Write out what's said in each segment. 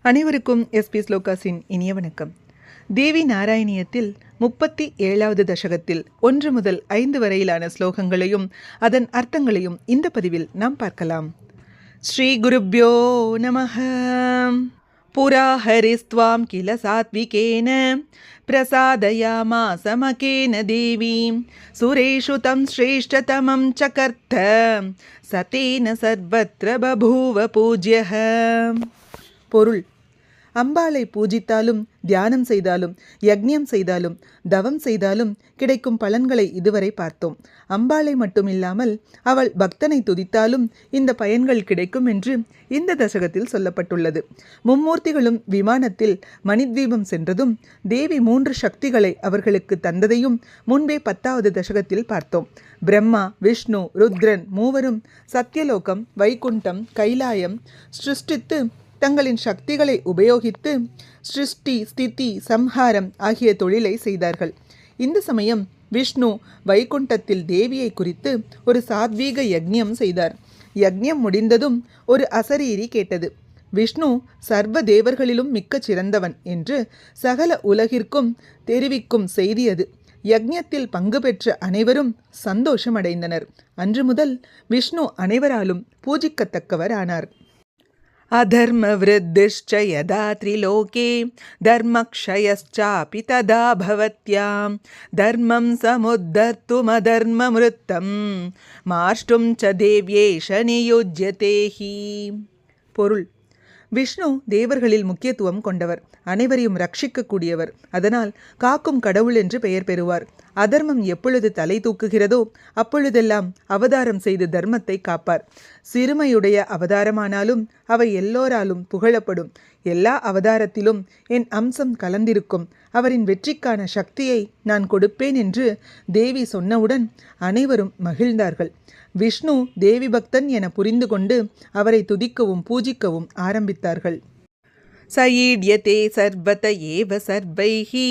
அனைவருக்கும் எஸ்பி ஸ்லோகாஸின் இனிய வணக்கம். தேவி நாராயணியத்தில் 37வது தசகத்தில் 1 முதல் 5 வரையிலான ஸ்லோகங்களையும் அதன் அர்த்தங்களையும் இந்த பதிவில் நாம் பார்க்கலாம். ஸ்ரீ குருப்யோ நமஹ. புரா ஹரிஸ்த்வாம் கில சாத்விகேன பிரசாதயாமாஸ மகேன தேவீம் சுரேஷு தம் ஸ்ரேஷ்டதமம் சகர்த்த சதேன சர்வத்ர பபூவ பூஜ்யஹ. பொருள்: அம்பாளை பூஜித்தாலும் தியானம் செய்தாலும் யக்ஞம் செய்தாலும் தவம் செய்தாலும் கிடைக்கும் பலன்களை இதுவரை பார்த்தோம். அம்பாளை மட்டுமில்லாமல் அவள் பக்தனை துதித்தாலும் இந்த பயன்கள் கிடைக்கும் என்று இந்த தசகத்தில் சொல்லப்பட்டுள்ளது. மும்மூர்த்திகளும் விமானத்தில் மணித்வீபம் சென்றதும் தேவி 3 சக்திகளை அவர்களுக்கு தந்ததையும் முன்பே 10வது தசகத்தில் பார்த்தோம். பிரம்மா, விஷ்ணு, ருத்ரன் மூவரும் சத்தியலோகம், வைகுண்டம், கைலாயம் சிருஷ்டித்து தங்களின் சக்திகளை உபயோகித்து சிருஷ்டி, ஸ்திதி, சம்ஹாரம் ஆகிய தொழிலை செய்தார்கள். இந்த சமயம் விஷ்ணு வைகுண்டத்தில் தேவியை குறித்து ஒரு சாத்வீக யக்ஞம் செய்தார். யக்ஞம் முடிந்ததும் ஒரு அசரீரி கேட்டது. விஷ்ணு சர்வ தேவர்களிலும் மிக்க சிறந்தவன் என்று சகல உலகிற்கும் தெரிவிக்கும் செய்தி அது. யக்ஞத்தில் பங்கு பெற்ற அனைவரும் சந்தோஷமடைந்தனர். அன்று முதல் விஷ்ணு அனைவராலும் பூஜிக்கத்தக்கவர் ஆனார். அதர்ம விருத்திஷ்ச யதா த்ரிலோகே தர்மக்ஷயஸ்சாபி ததா பவத்யாம் தர்மம் சமுத்தர்த்துமதர்மமிருத்தம் மாஷ்டும் ச தேவ்யேஷ நியுஜ்யதேஹி. பொருள்: விஷ்ணு தேவர்களில் முக்கியத்துவம் கொண்டவர், அனைவரையும் ரட்சிக்கக்கூடியவர். அதனால் காக்கும் கடவுள் என்று பெயர் பெறுவார். அதர்மம் எப்பொழுது தலை தூக்குகிறதோ அப்பொழுதெல்லாம் அவதாரம் செய்து தர்மத்தை காப்பார். சிறுமையுடைய அவதாரமானாலும் அவை எல்லோராலும் புகழப்படும். எல்லா அவதாரத்திலும் என் அம்சம் கலந்திருக்கும். அவரின் வெற்றிக்கான சக்தியை நான் கொடுப்பேன் என்று தேவி சொன்னவுடன் அனைவரும் மகிழ்ந்தார்கள். விஷ்ணு தேவி பக்தன் என புரிந்து கொண்டு அவரை துதிக்கவும் பூஜிக்கவும் ஆரம்பித்தார்கள். சயீட்யதே சர்வத ஏவ சர்வைஹி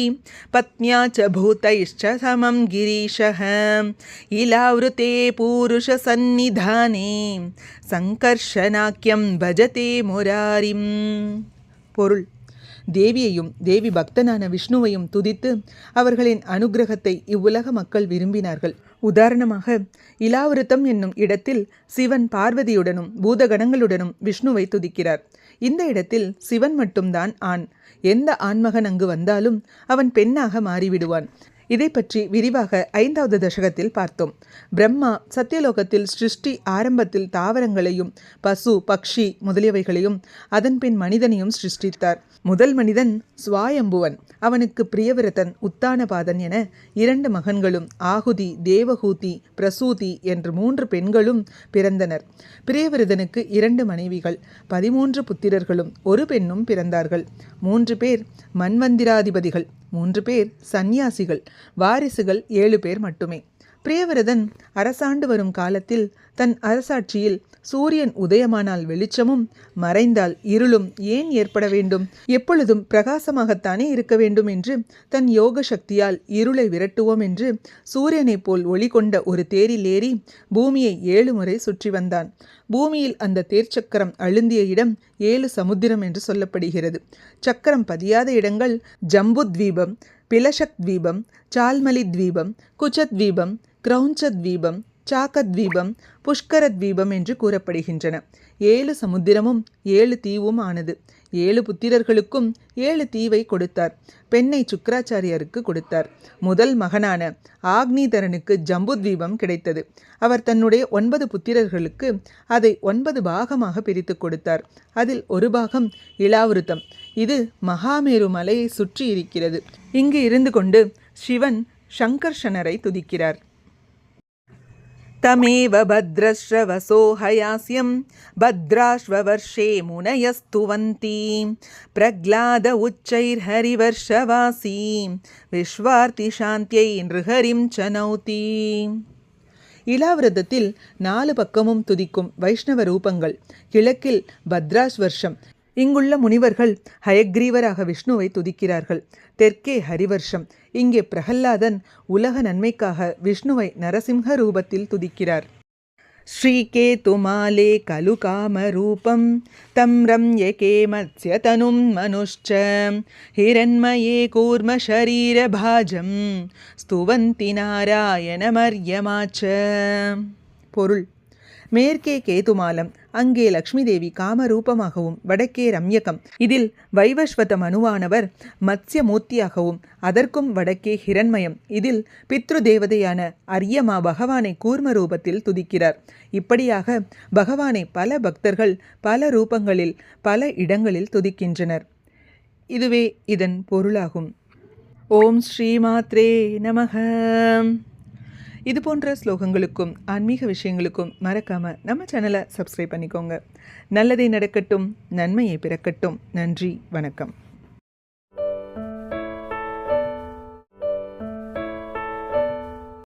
பத்ன்யா ச பூதைஷ்ச சமம் கிரீஷஹ இலாவ்ருதே பூருஷ சந்நிதானே சங்கர்ஷனாக்கியம் பஜதே முராரிம். பொருள்: தேவியையும் தேவி பக்தனான விஷ்ணுவையும் துதித்து அவர்களின் அனுக்கிரகத்தை இவ்வுலக மக்கள் விரும்பினார்கள். உதாரணமாக, இலாவிருத்தம் என்னும் இடத்தில் சிவன் பார்வதியுடனும் பூதகணங்களுடனும் விஷ்ணுவை துதிக்கிறார். இந்த இடத்தில் சிவன் மட்டும்தான் ஆண். எந்த ஆண்மகன் அங்கு வந்தாலும் அவன் பெண்ணாக மாறிவிடுவான். இதை பற்றி விரிவாக 5வது தசகத்தில் பார்த்தோம். பிரம்மா சத்தியலோகத்தில் சிருஷ்டி ஆரம்பத்தில் தாவரங்களையும் பசு, பக்ஷி முதலியவைகளையும் அதன்பின் மனிதனையும் சிருஷ்டித்தார். முதல் மனிதன் ஸ்வாயம்புவன். அவனுக்கு பிரியவிரதன், உத்தானபாதன் என 2 மகன்களும் ஆகுதி, தேவகூதி, பிரசூதி என்று 3 பெண்களும் பிறந்தனர். பிரியவிரதனுக்கு 2 மனைவிகள், 13 புத்திரர்களும் 1 பெண்ணும் பிறந்தார்கள். 3 பேர் மன்வந்திராதிபதிகள், 3 பேர் சந்நியாசிகள், வாரிசுகள் 7 பேர் மட்டுமே. பிரியவிரதன் அரசாண்டு வரும் காலத்தில் தன் அரசாட்சியில் சூரியன் உதயமானால் வெளிச்சமும் மறைந்தால் இருளும் ஏன் ஏற்பட வேண்டும்? எப்பொழுதும் பிரகாசமாகத்தானே இருக்க வேண்டும் என்று தன் யோக சக்தியால் இருளை விரட்டுவோம் என்று சூரியனைப் போல் ஒளி கொண்ட ஒரு தேரில் ஏறி பூமியை 7 முறை சுற்றி வந்தான். பூமியில் அந்த தேர்ச்சக்கரம் அழுந்திய இடம் 7 சமுத்திரம் என்று சொல்லப்படுகிறது. சக்கரம் பதியாத இடங்கள் ஜம்புத்வீபம், பிலஷக்த்வீபம், சால்மலித்வீபம், குச்சத்வீபம், கிரௌஞ்சத்வீபம், சாக்கத்வீபம், புஷ்கரத்வீபம் என்று கூறப்படுகின்றன. 7 சமுத்திரமும் 7 தீவும் ஆனது. 7 புத்திரர்களுக்கும் 7 தீவை கொடுத்தார். பெண்ணை சுக்கராச்சாரியருக்கு கொடுத்தார். முதல் மகனான ஆக்னிதரனுக்கு ஜம்புத்வீபம் கிடைத்தது. அவர் தன்னுடைய 9 புத்திரர்களுக்கு அதை 9 பாகமாக பிரித்து கொடுத்தார். அதில் ஒரு பாகம் இலாவிருத்தம். இது மகாமேரு மலையை சுற்றி இருக்கிறது. இங்கு இருந்து கொண்டு சிவன் சங்கர்ஷனரை துதிக்கிறார். தமேவ பத்ரஸ்ரவசோ ஹயாஸ்யம் பத்ராஸ்வவர்ஷே முனயஸ்துவந்தி பிரக்லாத உச்சைர் ஹரிவர்ஷவாசி விஸ்வார்த்தி சாந்தியை நிருஹரிம் சனௌதி. இலாவிரதத்தில் 4 பக்கமும் துதிக்கும் வைஷ்ணவ ரூபங்கள். கிழக்கில் பத்ராஸ்வர்ஷம். இங்குள்ள முனிவர்கள் ஹயக்ரீவராக விஷ்ணுவை துதிக்கிறார்கள். தெற்கே ஹரிவர்ஷம். இங்கே பிரகல்லாதன் உலக நன்மைக்காக விஷ்ணுவை நரசிம்ஹ ரூபத்தில் துதிக்கிறார். श्रीकेतुमाले खलु कामरूपं तं रम्यके मत्स्यतनुं मनुश्च हिरण्मये कूर्मशरीरभाजं स्तुवन्ति नारायणमर्यमाच. பொருள்: மேற்கே கேதுமாலம், அங்கே லக்ஷ்மி தேவி காமரூபமாகவும், வடக்கே ரம்யகம், இதில் வைவஸ்வத மனுவானவர் மத்ஸ்யமூர்த்தியாகவும், அதற்கும் வடக்கே ஹிரண்மயம், இதில் பித்ரு தேவதையான அர்யமா பகவானை கூர்ம ரூபத்தில் துதிக்கிறார். இப்படியாக பகவானை பல பக்தர்கள் பல ரூபங்களில் பல இடங்களில் துதிக்கின்றனர். இதுவே இதன் பொருளாகும். ஓம் ஸ்ரீமாத்ரே நமக. இது போன்ற ஸ்லோகங்களுக்கும் ஆன்மீக விஷயங்களுக்கும் மறக்காமல் நம்ம சேனலை சப்ஸ்கிரைப் பண்ணிக்கோங்க. நல்லதே நடக்கட்டும், நன்மையை பிறக்கட்டும். நன்றி, வணக்கம்.